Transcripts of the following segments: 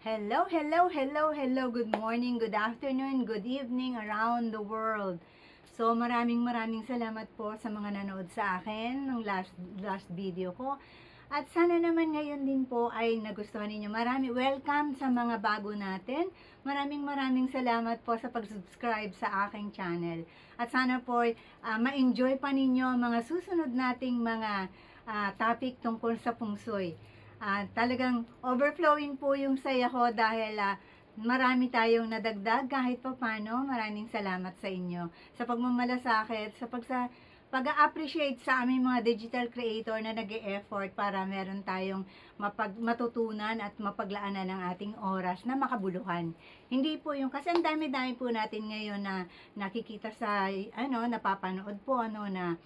Hello, hello, hello, hello. Good morning, good afternoon, good evening around the world. So, maraming salamat po sa mga nanood sa akin ng last video ko. At sana naman ngayon din po ay nagustuhan ninyo. Welcome sa mga bago natin. Maraming salamat po sa pag-subscribe sa aking channel. At sana po ma-enjoy pa ninyo ang mga susunod nating mga topic tungkol sa Feng Shui. Talagang overflowing po yung saya ko dahil marami tayong nadagdag kahit pa paano. Maraming salamat sa inyo sa pagmamalasakit, sa pag-appreciate sa aming mga digital creator na nag-e-effort para meron tayong matutunan at mapaglaanan ng ating oras na makabuluhan. Hindi po yung, kasi ang dami-dami po natin ngayon na nakikita sa, napapanood po, na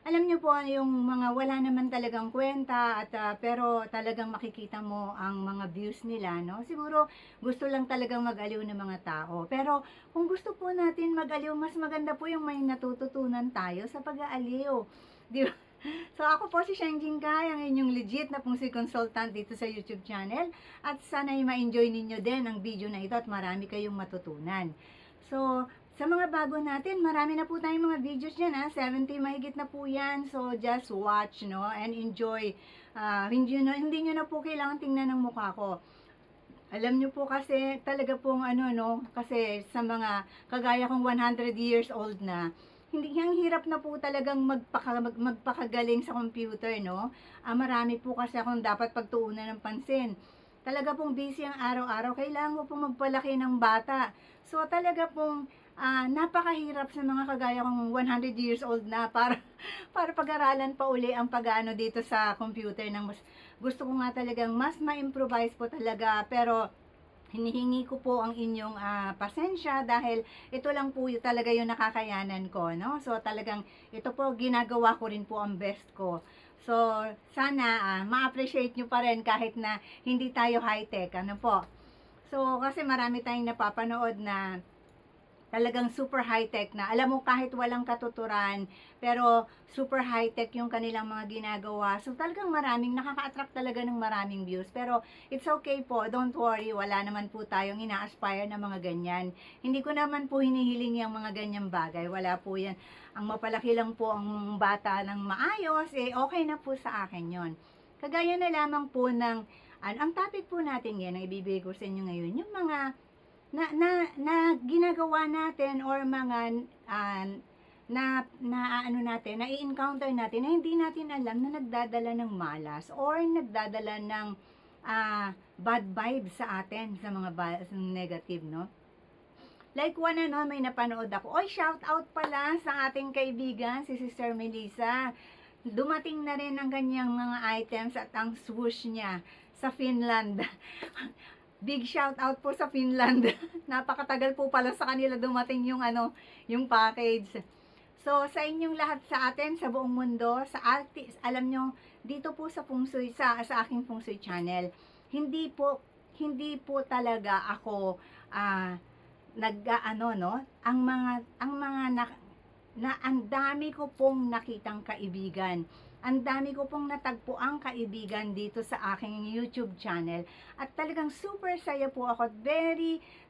alam niyo po yung mga wala naman talagang kwenta at pero talagang makikita mo ang mga views nila, no? Siguro gusto lang talagang mag-aliw ng mga tao. Pero kung gusto po natin mag-aliw, mas maganda po yung may natututunan tayo sa pag-aaliw. Di ba? So ako po si Shenjin Kai, ang inyong legit na Feng Shui consultant dito sa YouTube channel. At sana'y ma-enjoy ninyo din ang video na ito at marami kayong matutunan. So, sa mga bago natin, marami na po tayong mga videos dyan, 70 mahigit na po yan. So, just watch, no? And enjoy. Hindi nyo na po kailangan tingnan ng mukha ko. Alam nyo po kasi, talaga pong kasi sa mga kagaya kong 100 years old na, hindi ang hirap na po talagang magpakagaling sa computer, no? Marami po kasi akong dapat pagtuunan ng pansin. Talaga pong busy ang araw-araw, kailangan ko pong magpalaki ng bata. So, talaga pong napakahirap sa mga kagaya kong 100 years old na para pag-aralan pa uli ang pag-ano dito sa computer ng gusto ko nga talagang mas ma-improvise po talaga, pero hinihingi ko po ang inyong pasensya dahil ito lang po talaga yung nakakayanan ko, no? So talagang ito po ginagawa ko rin po ang best ko. So sana ma-appreciate nyo pa rin kahit na hindi tayo high-tech, ano po. So kasi marami tayong napapanood na talagang super high-tech na. Alam mo, kahit walang katuturan, pero super high-tech yung kanilang mga ginagawa. So, talagang nakaka-attract talaga ng maraming views. Pero, it's okay po, don't worry, wala naman po tayong ina-aspire na mga ganyan. Hindi ko naman po hinihiling yung mga ganyang bagay. Wala po yan. Ang mapalaki lang po ang bata ng maayos, okay na po sa akin yon. Kagaya na lamang po ng, ang topic po natin yan, ang ibibigay ko sa inyo ngayon, yung mga na ginagawa natin or mga natin, na i-encounter natin na hindi natin alam na nagdadala ng malas or nagdadala ng bad vibes sa atin, sa mga negative, no? Like may napanood ako. Oy, shout out pala sa ating kaibigan, si Sister Melissa. Dumating na rin ang kanyang mga items at ang swoosh niya sa Finland. Big shout out po sa Finland. Napakatagal po pala sa kanila dumating yung package. So, sa inyong lahat sa atin, sa buong mundo, alam nyo, dito po sa Feng Shui, sa aking Feng Shui channel, hindi po talaga ako, ang dami ko pong nakitang kaibigan. Ang dami ko pong natagpuang kaibigan dito sa aking YouTube channel. At talagang super saya po ako.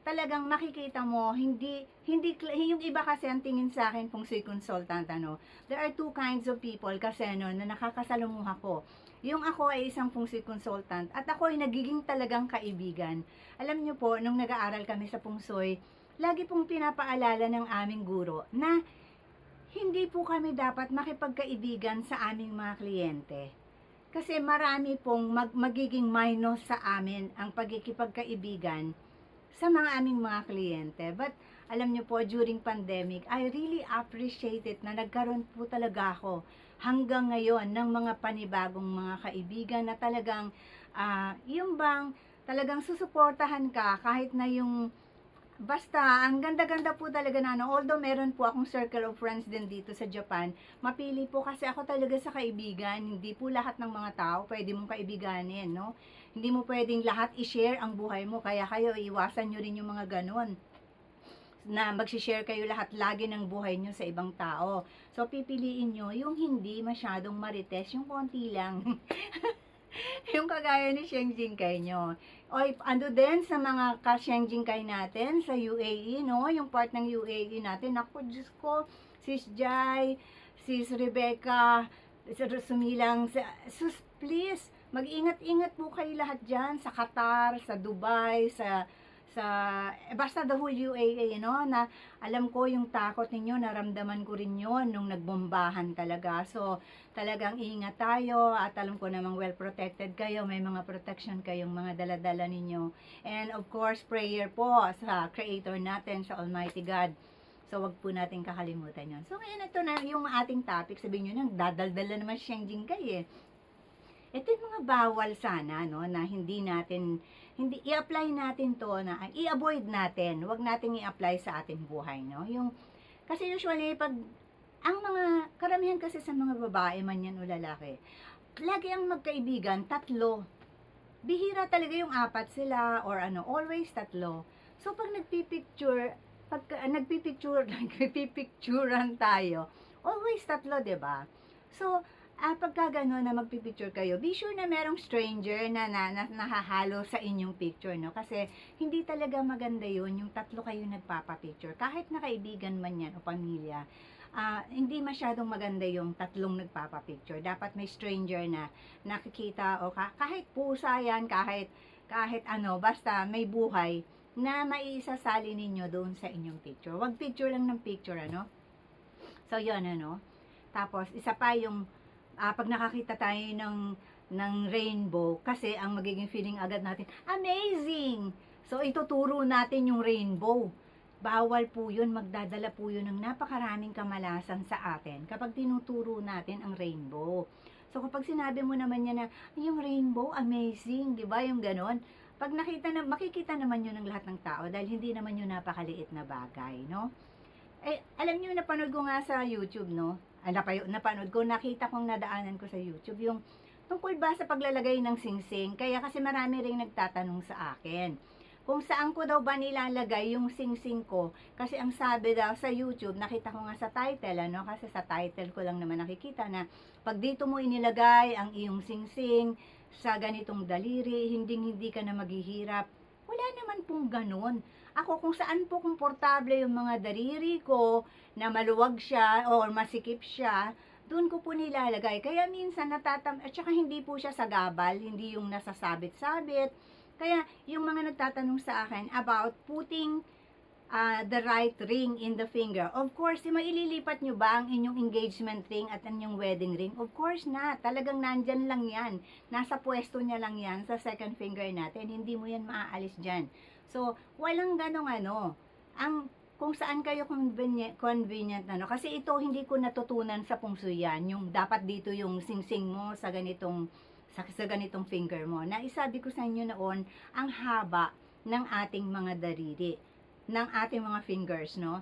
Talagang makikita mo, yung iba kasi ang tingin sa akin Feng Shui consultant, There are two kinds of people kasi na nakakasalumuha ko. Yung ako ay isang Feng Shui consultant at ako ay nagiging talagang kaibigan. Alam niyo po, nung nag-aaral kami sa Feng Shui, lagi pong pinapaalala ng aming guro na hindi po kami dapat makipagkaibigan sa aming mga kliyente. Kasi marami pong magiging minus sa amin ang pagkikipagkaibigan sa mga aming mga kliyente. But alam niyo po, during pandemic, I really appreciate it na nagkaroon po talaga ako hanggang ngayon ng mga panibagong mga kaibigan na talagang, yung bang talagang susuportahan ka kahit na yung basta, ang ganda-ganda po talaga although meron po akong circle of friends din dito sa Japan, mapili po kasi ako talaga sa kaibigan. Hindi po lahat ng mga tao pwede mong kaibiganin, no? Hindi mo pwedeng lahat i-share ang buhay mo, kaya kayo iwasan nyo rin yung mga ganon na mag-share kayo lahat lagi ng buhay nyo sa ibang tao. So, pipiliin nyo yung hindi masyadong marites, yung konti lang. Yung kagaya ni Sheng Jingkay nyo. O, ano din sa mga ka-Sheng Jingkay natin sa UAE, no? Yung part ng UAE natin. Ako, Diyos ko, Sis Jai, Sis Rebecca, sumilang, sus, please, mag-ingat-ingat po kayo lahat dyan sa Qatar, sa Dubai, basta the whole UAE, no, na alam ko yung takot ninyo, naramdaman ko rin yon nung nagbombahan talaga. So, talagang ingat tayo at alam ko namang well protected kayo, may mga protection kayong mga daladala ninyo. And of course, prayer po sa Creator natin, sa Almighty God. So, wag po natin kakalimutan yon. So, ngayon ito na yung ating topic. Sabihin nyo nang dadaldal na naman Sheng Jingkay eh. Ito yung mga bawal sana, no, na hindi i-apply natin to, na i-avoid natin, wag nating i-apply sa ating buhay, no. Kasi usually, pag, ang mga, karamihan kasi sa mga babae man yan o lalaki, lagi ang magkaibigan, tatlo. Bihira talaga yung apat sila, or ano, always tatlo. So, pag nagpipicturean tayo, always tatlo, 'di ba? So, pagka gano'n na magpipicture kayo, be sure na merong stranger na nahahalo sa inyong picture, no? Kasi hindi talaga maganda yun, yung tatlo kayo nagpapapicture. Kahit na kaibigan man yan o pamilya, hindi masyadong maganda yung tatlong nagpapapicture. Dapat may stranger na nakikita o kahit pusa yan, kahit ano, basta may buhay na maisasali ninyo doon sa inyong picture. Wag picture lang ng picture, ano? So, yun, ano? Tapos, isa pa yung pag nakakita tayo ng rainbow, kasi ang magiging feeling agad natin, amazing! So, ituturo natin yung rainbow. Bawal po yun, magdadala po yun ng napakaraming kamalasan sa atin kapag tinuturo natin ang rainbow. So, kapag sinabi mo naman niya na, yung rainbow, amazing, di ba? Yung ganon. Pag makikita naman yun ng lahat ng tao dahil hindi naman yun napakaliit na bagay, no? Eh, alam niyo, napanood ko nga sa YouTube, no? Napanood ko, nakita kong nadaanan ko sa YouTube, yung tungkol ba sa paglalagay ng singsing. Kaya kasi marami ring nagtatanong sa akin kung saan ko daw ba nilalagay yung singsing ko. Kasi ang sabi daw sa YouTube, nakita ko nga sa title, ano? Kasi sa title ko lang naman nakikita na pag dito mo inilagay ang iyong singsing sa ganitong daliri, hindi ka na maghihirap. Wala naman pong ganun. Ako, kung saan po komportable yung mga daliri ko, na maluwag siya o masikip siya, doon ko po nilalagay. Kaya minsan at saka hindi po siya sagabal, hindi yung nasasabit-sabit. Kaya yung mga nagtatanong sa akin about putting the right ring in the finger. Of course, maililipat nyo ba ang inyong engagement ring at inyong wedding ring? Of course na. Talagang nandyan lang yan. Nasa pwesto niya lang yan sa second finger natin. Hindi mo yan maaalis dyan. So, walang ganong ano. Kung saan kayo convenient ano. Kasi ito, hindi ko natutunan sa pungso yan. Yung dapat dito yung singsing mo sa ganitong finger mo. Naisabi ko sa inyo noon, ang haba ng ating mga daliri, ng ating mga fingers, no?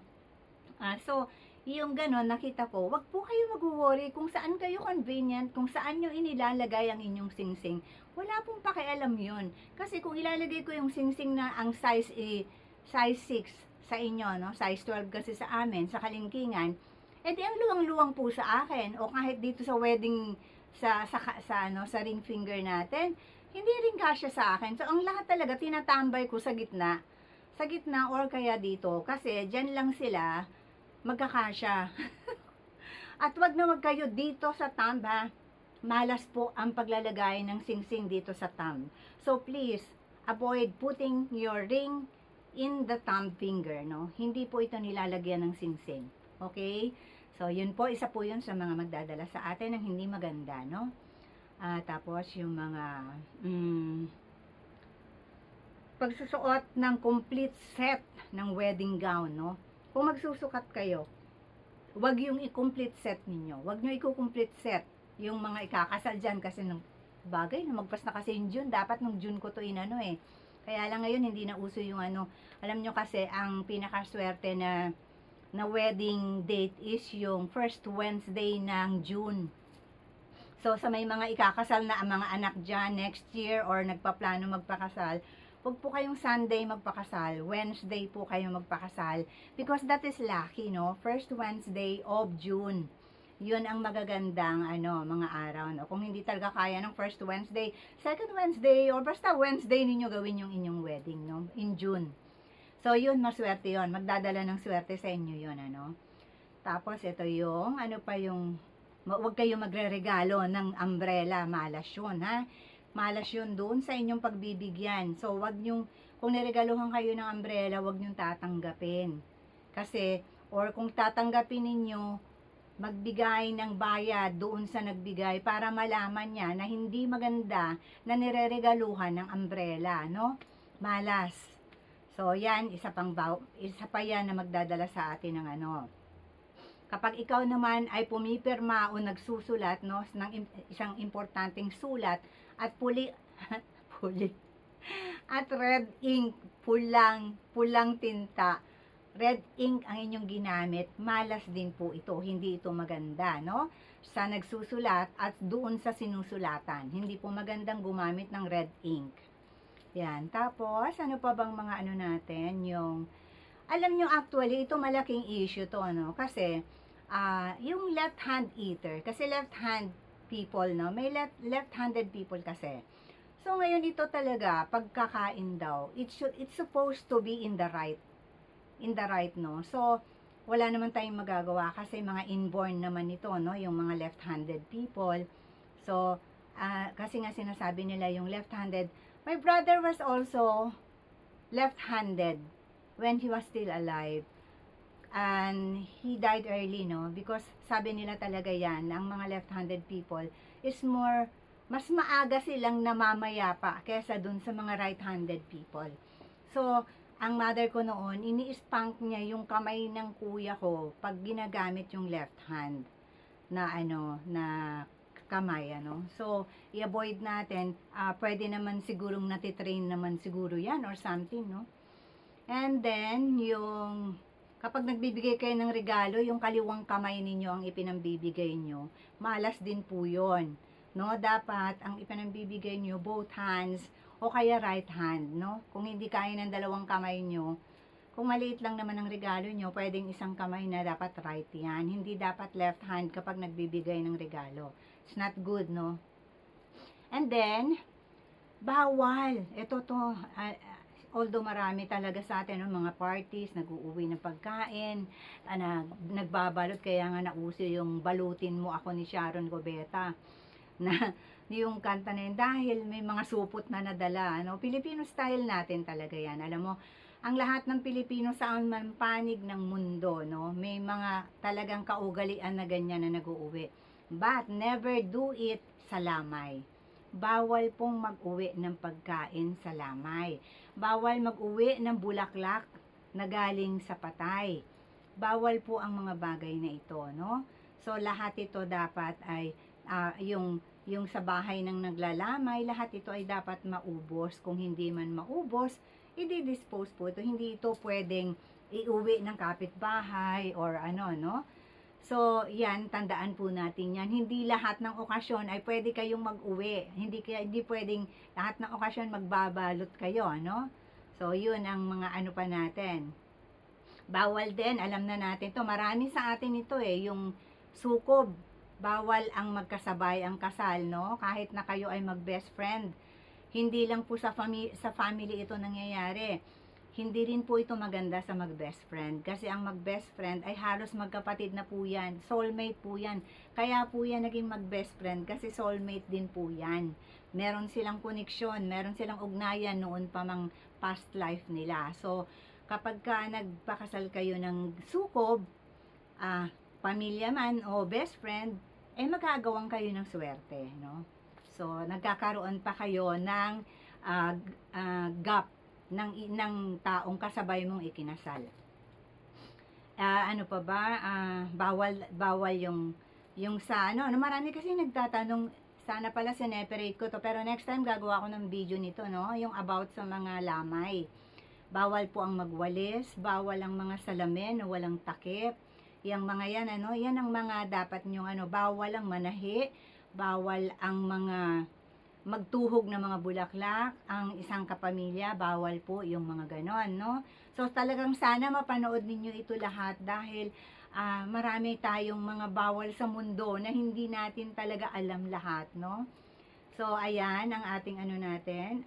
So, yung ganon, nakita ko, wag po kayo mag-worry kung saan kayo convenient, kung saan nyo inilalagay ang inyong singsing. Wala pong pakialam yun. Kasi kung ilalagay ko yung singsing na ang size 6 sa inyo, no? Size 12 kasi sa amin, sa kalingkingan, edi ang luwang-luwang po sa akin. O kahit dito sa wedding, sa ring finger natin, hindi rin kasya sa akin. So, ang lahat talaga, tinatambay ko sa gitna or kaya dito, kasi dyan lang sila magkakasya. At wag na wag kayo dito sa thumb, ha. Malas po ang paglalagay ng singsing dito sa thumb. So please, avoid putting your ring in the thumb finger, no? Hindi po ito nilalagyan ng singsing. Okay? So, yun po, isa po yun sa mga magdadala sa atin ng hindi maganda, no? Tapos, yung mga pagsusuot ng complete set ng wedding gown, no? Kung magsusukat kayo, wag yung i-complete set ninyo. Wag nyo i-complete set yung mga ikakasal dyan kasi ng bagay, lumagpas na kasi yung June. Dapat nung June ko to inano eh. Kaya lang ngayon, hindi na uso yung ano. Alam nyo kasi, ang pinakaswerte na wedding date is yung first Wednesday ng June. So, sa may mga ikakasal na mga anak dyan next year or nagpaplano magpakasal, huwag po kayong Sunday magpakasal. Wednesday po kayo magpakasal. Because that is lucky, no? First Wednesday of June. yun ang magagandang mga araw, no? Kung hindi talaga kaya ng first Wednesday, second Wednesday, or basta Wednesday ninyo gawin yung inyong wedding, no? In June. So, yun, maswerte yun. Magdadala ng swerte sa inyo yun, ano? Tapos, ito yung, ano pa yung, huwag kayo magre-regalo ng umbrella. Malas yun, ha? Malas yun doon sa inyong pagbibigyan. So, wag nyong, kung niregaluhan kayo ng umbrella, wag nyong tatanggapin. Kasi, or kung tatanggapin ninyo, magbigay ng bayad doon sa nagbigay para malaman niya na hindi maganda na nireregaluhan ng umbrella, no? Malas. So, yan, isa pa yan na magdadala sa atin ng Kapag ikaw naman ay pumipirma o nagsusulat, no, ng isang importanteng sulat at puli, at red ink, pulang tinta, red ink ang inyong ginamit, malas din po ito. Hindi ito maganda, no? Sa nagsusulat at doon sa sinusulatan. Hindi po magandang gumamit ng red ink. Yan. Tapos, ano pa bang mga natin? Alam nyo actually, ito malaking issue to, no? Kasi, yung left hand eater, kasi left hand people, no? May left-handed people kasi. So, ngayon ito talaga, pagkakain daw, it's supposed to be in the right, no? So, wala naman tayong magagawa kasi mga inborn naman ito, no? Yung mga left-handed people. So, kasi nga sinasabi nila yung left-handed. My brother was also left-handed when he was still alive. And he died early, no? Because sabi nila talaga yan, ang mga left-handed people is mas maaga silang namamayapa kesa dun sa mga right-handed people. So, ang mother ko noon, ini-spank niya yung kamay ng kuya ko pag ginagamit yung left hand na na kamay, So, i-avoid natin, pwede naman sigurong natitrain naman siguro yan or something, no? And then, kapag nagbibigay kayo ng regalo, yung kaliwang kamay ninyo ang ipinambibigay nyo, malas din po yun, no? Dapat, ang ipinambibigay nyo, both hands, o kaya right hand, no? Kung hindi kaya ng dalawang kamay nyo, kung maliit lang naman ang regalo nyo, pwedeng isang kamay na dapat right yan. Hindi dapat left hand kapag nagbibigay ng regalo. It's not good, no? And then, bawal. Ito to, although marami talaga sa atin, mga parties, nag-uuwi ng pagkain, nagbabalot, kaya nga nauso yung balutin mo ako ni Sharon Gobeta, na yung kanta na yun, dahil may mga supot na nadala, Filipino style natin talaga yan. Alam mo, ang lahat ng Pilipino sa man panig ng mundo, no? May mga talagang kaugalian na ganyan na nag-uuwi. But never do it sa lamay. Bawal pong mag-uwi ng pagkain sa lamay. Bawal mag-uwi ng bulaklak na galing sa patay. Bawal po ang mga bagay na ito, no? So, lahat ito dapat ay yung sa bahay ng naglalamay, lahat ito ay dapat maubos. Kung hindi man maubos, i-dispose po ito. Hindi ito pwedeng iuwi ng kapitbahay or no? So, yan, tandaan po natin yan. Hindi lahat ng okasyon ay pwede kayong mag-uwi. Hindi pwedeng lahat ng okasyon magbabalot kayo, no? So, yun ang mga pa natin. Bawal din, alam na natin to. Marami sa atin ito yung sukob. Bawal ang magkasabay ang kasal, no? Kahit na kayo ay mag-best friend. Hindi lang po sa family ito nangyayari. Hindi rin po ito maganda sa mag-best friend. Kasi ang mag-best friend ay halos magkapatid na po yan. Soulmate po yan. Kaya po yan naging mag-best friend kasi soulmate din po yan. Meron silang koneksyon, meron silang ugnayan noon pa mang past life nila. So, kapag ka nagpakasal kayo ng sukob, pamilya man o best friend, magkagawan kayo ng swerte, no? So, nagkakaroon pa kayo ng gap ng taong kasabay mong ikinasal. Ano pa ba? Bawal yung sa marami kasi nagtatanong, sana pala sineperate ko to, pero next time gagawa ko ng video nito, no? Yung about sa mga lamay. Bawal po ang magwalis, bawal ang mga salamin na walang takip. Yang mga yan, yan ang mga dapat nyong bawal ang manahi, bawal ang mga magtuhog na mga bulaklak, ang isang kapamilya, bawal po yung mga ganon, no? So, talagang sana mapanood ninyo ito lahat dahil marami tayong mga bawal sa mundo na hindi natin talaga alam lahat, no? So, ayan ang ating ano natin.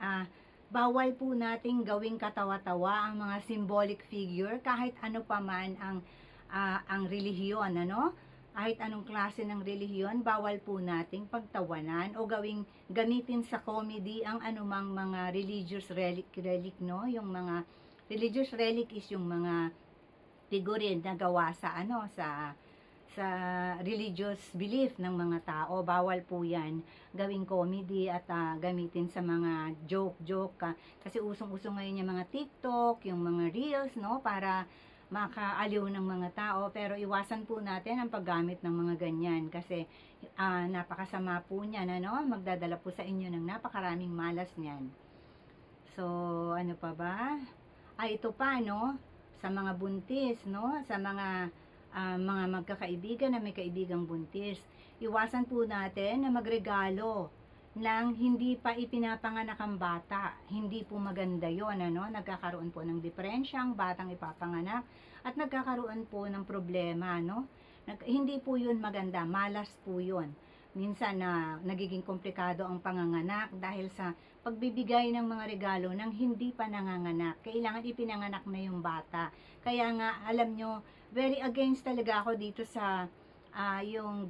Bawal po nating gawing katawa-tawa ang mga symbolic figure kahit ano pa man ang relihiyon, ano? Kahit anong klase ng relihiyon, bawal po nating pagtawanan o gamitin sa comedy ang anumang mga religious relic, no? Yung mga religious relic is yung mga figurine na gawa sa ano sa religious belief ng mga tao. Bawal po yan gawing comedy at gamitin sa mga joke kasi usong-usong ngayon yung mga TikTok, yung mga reels, no, para makaaliw ng mga tao. Pero iwasan po natin ang paggamit ng mga ganyan kasi napakasama po niyan, ano, magdadala po sa inyo ng napakaraming malas niyan. So, ano pa ba? Ito pa, no, sa mga buntis, no, sa mga magkakaibigan na may kaibigang buntis. Iwasan po natin na magregalo ng hindi pa ipinapanganak ang bata. Hindi po maganda yon, ano? Nagkakaroon po ng diferensya ang batang ipapanganak at nagkakaroon po ng problema, no? Hindi po yun maganda, malas po yun. Minsan na nagiging komplikado ang panganganak dahil sa pagbibigay ng mga regalo ng hindi pa nanganganak. Kailangan ipinanganak na yung bata. Kaya nga, alam nyo, very against talaga ako dito sa yung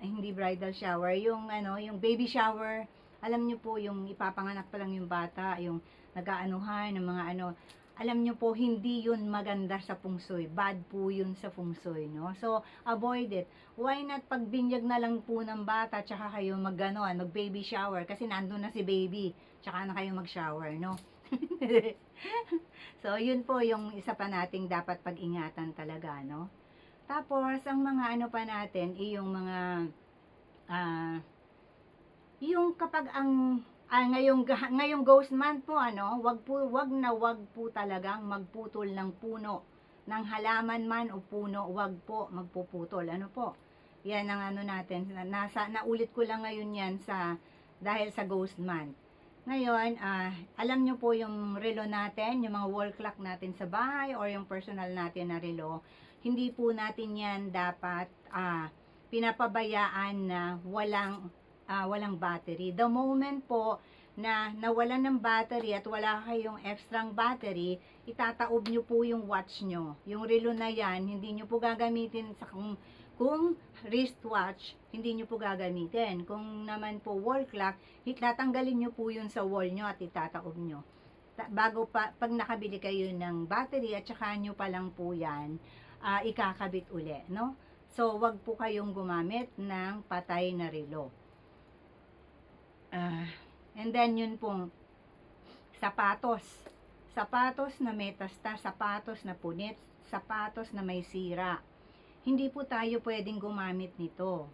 hindi bridal shower, yung yung baby shower. Alam niyo po yung ipapanganak pa lang yung bata, yung nag-aanuhan ng mga alam niyo po hindi yun maganda sa feng shui. Bad po yun sa feng shui, no? So avoid it. Why not pagbinyag na lang po ng bata tsaka kayo mag baby shower kasi nandoon na si baby, tsaka na kayo mag-shower, no? So, yun po yung isa pa nating dapat pag-ingatan talaga, no? Tapos, ang mga pa natin, yung mga, yung kapag ngayong ghost month po, wag po talagang magputol ng puno, ng halaman man o puno, wag po magpuputol, ano po? Yan ang natin, naulit ko lang ngayon yan dahil sa ghost month. Ngayon, alam nyo po yung relo natin, yung mga wall clock natin sa bahay or yung personal natin na relo, hindi po natin yan dapat pinapabayaan na walang battery. The moment po na nawalan ng battery at wala kayong extra battery, itataob nyo po yung watch nyo. Yung relo na yan, hindi nyo po gagamitin sa kung wristwatch, hindi nyo po gagamitin. Kung naman po wall clock, tatanggalin nyo po yun sa wall nyo at itataob nyo. Pag nakabili kayo ng battery at saka nyo pa lang po yan, ikakabit uli, no? So, wag po kayong gumamit ng patay na relo. And then, yun pong sapatos. Sapatos na may tasta, sapatos na punit, sapatos na may sira. Hindi po tayo pwedeng gumamit nito.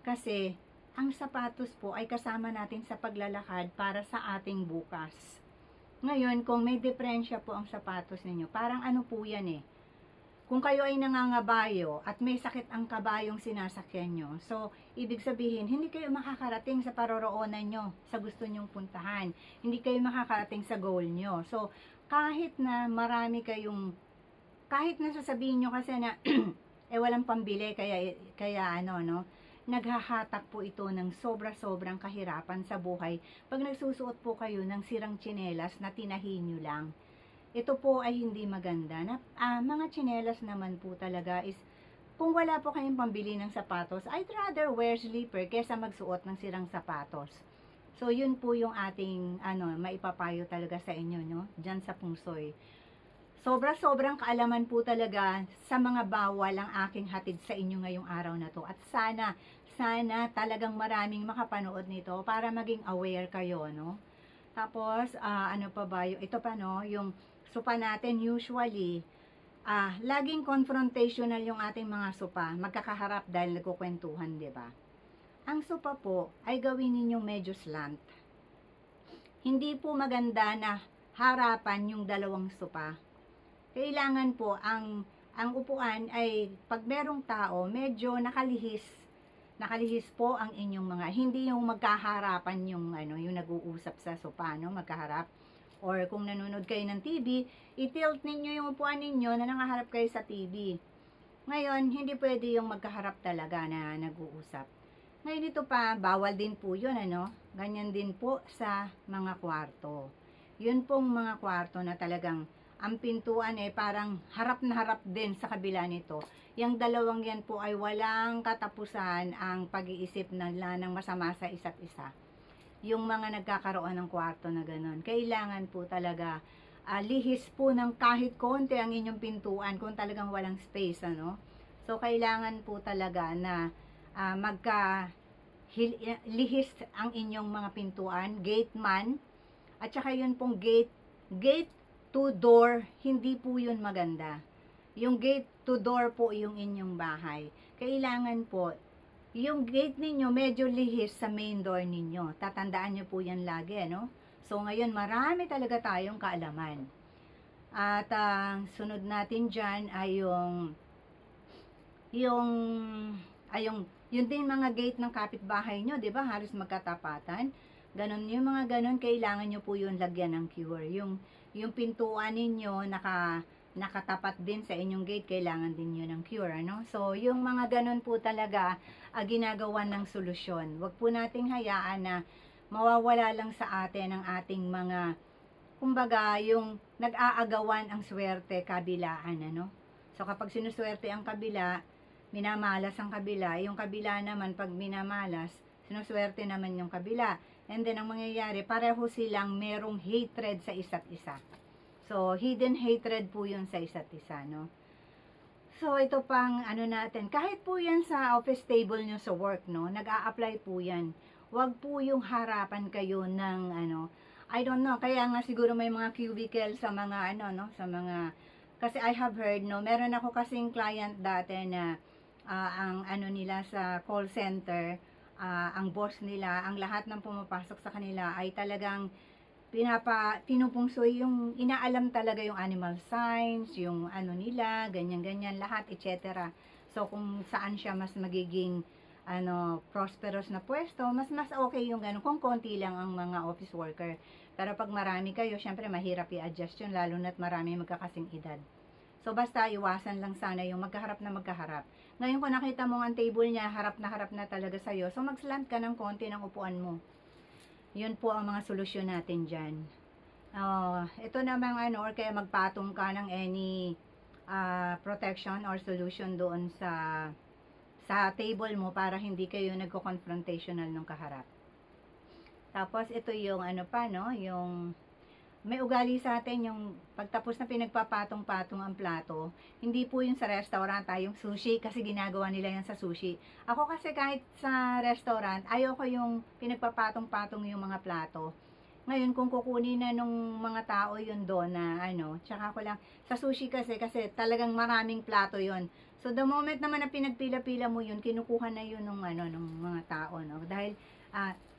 Kasi, ang sapatos po ay kasama natin sa paglalakad para sa ating bukas. Ngayon, kung may diferensya po ang sapatos ninyo, parang po yan eh. Kung kayo ay nangangabayo at may sakit ang kabayong sinasakyan nyo, so, ibig sabihin, hindi kayo makakarating sa paroroonan nyo, sa gusto nyong puntahan. Hindi kayo makakarating sa goal nyo. So, kahit na sasabihin nyo kasi na, walang pambili, kaya naghahatak po ito ng sobra-sobrang kahirapan sa buhay pag nagsusuot po kayo ng sirang tsinelas na tinahin nyo lang. Ito po ay hindi maganda. Mga tsinelas naman po talaga is, kung wala po kayong pambili ng sapatos, I'd rather wear slipper kesa magsuot ng sirang sapatos. So, yun po yung ating, maipapayo talaga sa inyo, no? Diyan sa feng shui. Sobrang kaalaman po talaga sa mga bawal ang aking hatid sa inyo ngayong araw na to. At sana talagang maraming makapanood nito para maging aware kayo, no? Tapos, ano pa ba? Ito pa, no? Yung sopa natin usually, laging confrontational yung ating mga sopa. Magkakaharap dahil nagkukwentuhan, di ba? Ang sopa po ay gawin ninyong medyo slant. Hindi po maganda na harapan yung dalawang sopa. Kailangan po ang upuan ay pag merong tao, medyo nakalihis po ang inyong mga, hindi yung magkaharapan yung yung nag-uusap sa sopa, no, magkaharap. Or kung nanonood kayo ng TV, i-tilt ninyo yung upuan ninyo na nakaharap kayo sa TV. Ngayon, hindi pwede yung magkaharap talaga na nag-uusap. Ngayon ito pa, bawal din po yun, ano? Ganyan din po sa mga kwarto. Yun pong mga kwarto na talagang ang pintuan parang harap na harap din sa kabila nito. Yung dalawang yan po ay walang katapusan ang pag-iisip nila ng masama sa isa't isa. Yung mga nagkakaroon ng kwarto na ganun. Kailangan po talaga lihis po ng kahit konti ang inyong pintuan kung talagang walang space, ano? So, kailangan po talaga na lihis ang inyong mga pintuan, gate man, at saka yun pong gate to door, hindi po yun maganda. Yung gate to door po yung inyong bahay. Kailangan po, yung gate ninyo medyo lihis sa main door ninyo. Tatandaan nyo po yan lagi, ano? So, ngayon, marami talaga tayong kaalaman. At ang sunod natin dyan ay yung, yun din mga gate ng kapitbahay nyo, di ba? Halos magkatapatan. Ganon, yung mga ganon, kailangan nyo po yung lagyan ng cure. Yung pintuan ninyo, nakatapat din sa inyong gate, kailangan din yun ng cure, ano? So, yung mga ganon po talaga, ginagawa ng solusyon. Huwag po nating hayaan na mawawala lang sa atin ang ating mga, kumbaga, yung nag-aagawan ang swerte kabilaan, ano? So, kapag sinuswerte ang kabila, minamalas ang kabila, yung kabila naman, pag minamalas, sinuswerte naman yung kabila. And then, ang mangyayari, pareho silang merong hatred sa isa't isa. So, hidden hatred po yun sa isa't isa, no? So, ito pang ano natin, kahit po yan sa office table nyo sa work, no? Nag-a-apply po yan. Huwag po yung harapan kayo ng, ano, I don't know, kaya nga siguro may mga cubicle sa mga, ano, no? Sa mga, kasi I have heard, no? Meron ako kasing client dati na, ang ano nila sa call center, ang boss nila, ang lahat ng pumapasok sa kanila ay talagang pinupungsoy yung inaalam talaga yung animal signs, yung ano nila, ganyan-ganyan, lahat, etc. So, kung saan siya mas magiging prosperous na pwesto, mas okay yung gano'n, kung konti lang ang mga office worker. Pero pag marami kayo, syempre mahirap i-adjust yun, lalo na't marami magkakasing edad. So, basta iwasan lang sana yung magkaharap na magkaharap. Ngayon, kung nakita mo ang table niya, harap na talaga sa'yo, so mag-slant ka ng konti ng upuan mo. Yun po ang mga solusyon natin dyan. Ito namang or kaya magpatong ka ng any protection or solution doon sa table mo para hindi kayo nagko-confrontational nung kaharap. Tapos, ito yung yung may ugali sa atin yung pagtapos na pinagpapatong-patong ang plato, hindi po yung sa restaurant, yung sushi, kasi ginagawa nila yan sa sushi. Ako kasi kahit sa restaurant, ayoko yung pinagpapatong-patong yung mga plato. Ngayon, kung kukunin na nung mga tao yun doon na tsaka ko lang, sa sushi kasi talagang maraming plato yun. So, the moment naman na pinagpila-pila mo yun, kinukuha na yun nung mga tao, no? Dahil,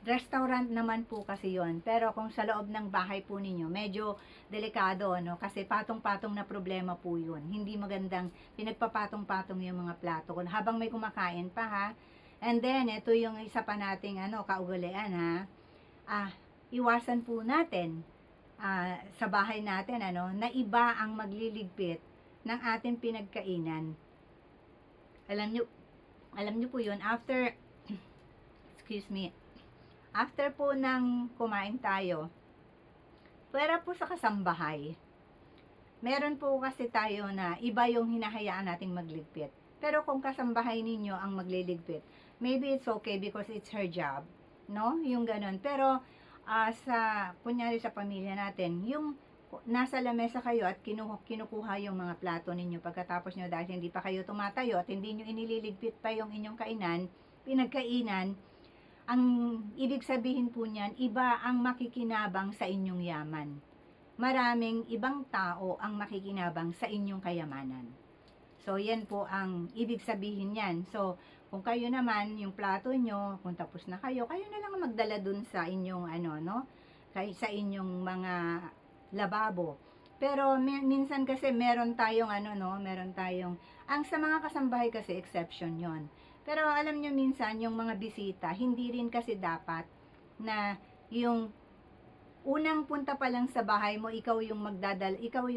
restaurant naman po kasi yon. Pero kung sa loob ng bahay po ninyo, medyo delikado, no? Kasi patong-patong na problema po yun. Hindi magandang pinagpapatong-patong yung mga plato. Habang may kumakain pa, ha? And then, ito yung isa pa nating kaugalian, ha? Iwasan po natin sa bahay natin, na iba ang magliligpit ng ating pinagkainan. Alam nyo po yun, after, excuse me, after po ng kumain tayo, pwera po sa kasambahay, meron po kasi tayo na iba yung hinahayaan nating magligpit. Pero kung kasambahay ninyo ang magliligpit, maybe it's okay because it's her job, no? Yung ganun. Pero, kunyari sa pamilya natin, yung nasa lamesa kayo at kinukuha yung mga plato ninyo pagkatapos nyo dahil hindi pa kayo tumatayo at hindi nyo inililigpit pa yung inyong pinagkainan, ang ibig sabihin po niyan, iba ang makikinabang sa inyong yaman. Maraming ibang tao ang makikinabang sa inyong kayamanan. So, yan po ang ibig sabihin niyan. So, kung kayo naman, yung plato nyo, kung tapos na kayo na lang magdala dun sa inyong, sa inyong mga lababo. Pero, minsan kasi meron tayong, ang sa mga kasambahay kasi, exception yon. Pero alam nyo minsan, yung mga bisita, hindi rin kasi dapat na yung unang punta pa lang sa bahay mo, ikaw yung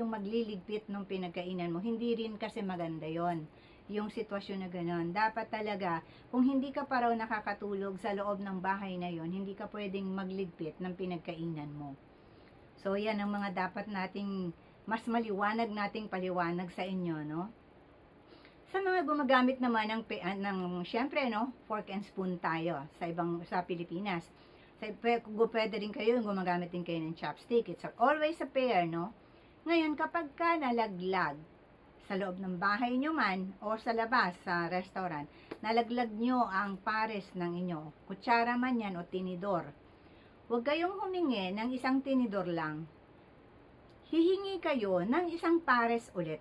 magliligpit ng pinagkainan mo. Hindi rin kasi maganda yon. yung sitwasyon na gano'n. Dapat talaga, kung hindi ka pa raw nakakatulog sa loob ng bahay na yon, hindi ka pwedeng magligpit ng pinagkainan mo. So, yan ang mga dapat nating mas maliwanag nating paliwanag sa inyo, no? Sa mga gumagamit naman ng syempre, no, fork and spoon tayo sa Pilipinas. Pwede rin kayo, gumagamit din kayo ng chopstick. It's always a pair, no? Ngayon, kapag ka nalaglag, sa loob ng bahay nyo man o sa labas sa restaurant, nalaglag nyo ang pares ng inyo, kutsara man yan o tinidor, huwag kayong humingi ng isang tinidor lang. Hihingi kayo ng isang pares ulit.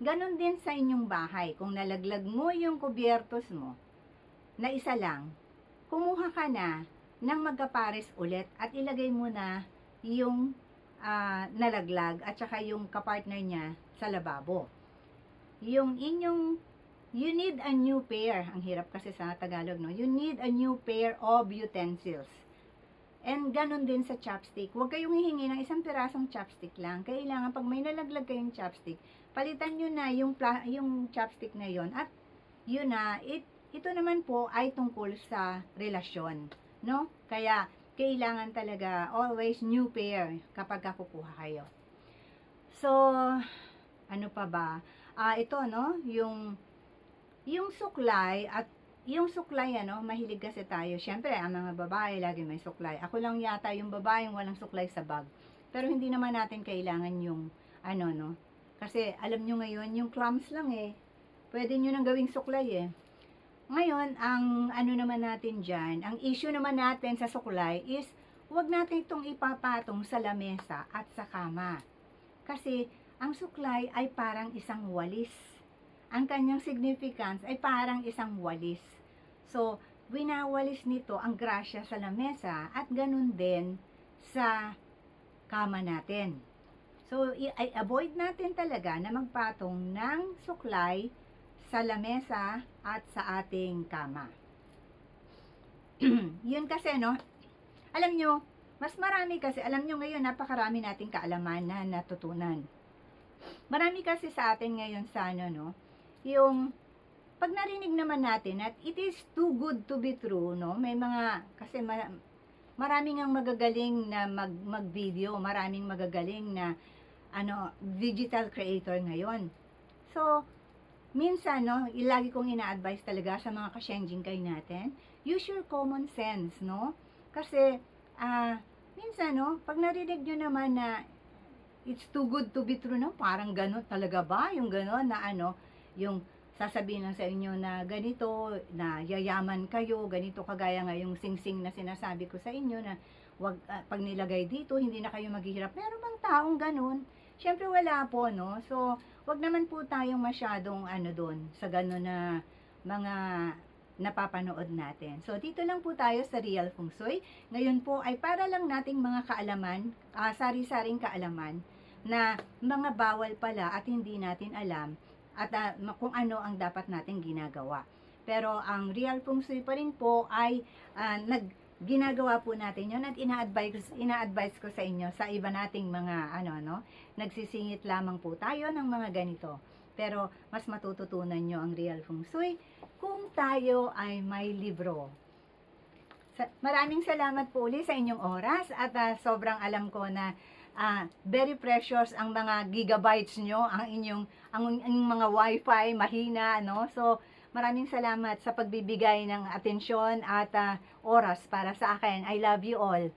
Ganon din sa inyong bahay. Kung nalaglag mo yung kubyertos mo na isa lang, kumuha ka na ng magkapares ulit at ilagay mo na yung nalaglag at saka yung kapartner niya sa lababo. You need a new pair. Ang hirap kasi sa Tagalog, no? You need a new pair of utensils. And ganun din sa chopstick. Huwag kayong hihingi ng isang pirasong chopstick lang. Kailangan pag may nalaglag kayong chopstick, palitan nyo na yung chopstick na yon. At yun na, ito naman po ay tungkol sa relasyon, no? Kaya kailangan talaga always new pair kapag kukuha kayo. So, ano pa ba? Ito, no, yung suklay at yung suklay, ano, mahilig kasi tayo. Syempre, ang mga babae lagi may suklay. Ako lang yata yung babaeng walang suklay sa bag. Pero hindi naman natin kailangan yung ano, no. Kasi alam nyo ngayon, yung clams lang pwede nyo nang gawing suklay Ngayon, ang ano naman natin dyan, ang issue naman natin sa suklay is, huwag natin itong ipapatong sa lamesa at sa kama. Kasi, ang suklay ay parang isang walis. Ang kanyang significance ay parang isang walis. So, winawalis nito ang grasya sa lamesa at ganun din sa kama natin. So, i-avoid natin talaga na magpatong ng suklay sa lamesa at sa ating kama. Yun kasi, no? Alam nyo, mas marami kasi, alam nyo ngayon, napakarami nating kaalaman na natutunan. Marami kasi sa atin ngayon sa ano, no? Yung, pag narinig naman natin at it is too good to be true, no? May mga, kasi maraming ang magagaling na mag-video, maraming magagaling na, digital creator ngayon. So, minsan, no, lagi kong ina-advise talaga sa mga ka-Shenjinkai natin, use your common sense, no? Kasi, minsan, no, pag narinig nyo naman na it's too good to be true, no? Parang gano'n talaga ba? Yung gano'n na yung sasabihin lang sa inyo na ganito, na yayaman kayo, ganito kagaya nga yung sing-sing na sinasabi ko sa inyo na wag, pag nilagay dito, hindi na kayo maghihirap. Meron bang taong gano'n? Siyempre wala po, no? So, wag naman po tayong masyadong doon sa gano'n na mga napapanood natin. So, dito lang po tayo sa Real Feng Shui. Ngayon po ay para lang nating mga kaalaman, sari-saring kaalaman, na mga bawal pala at hindi natin alam at kung ano ang dapat natin ginagawa. Pero ang Real Feng Shui pa rin po ay ginagawa po natin yon at ina-advise ko sa inyo sa iba nating mga nagsisingit lamang po tayo ng mga ganito. Pero mas matututunan nyo ang Real Feng Shui kung tayo ay may libro. Maraming salamat po ulit sa inyong oras at sobrang alam ko na very precious ang mga gigabytes nyo, ang inyong mga wifi, mahina, no? So, maraming salamat sa pagbibigay ng atensyon at oras para sa akin. I love you all.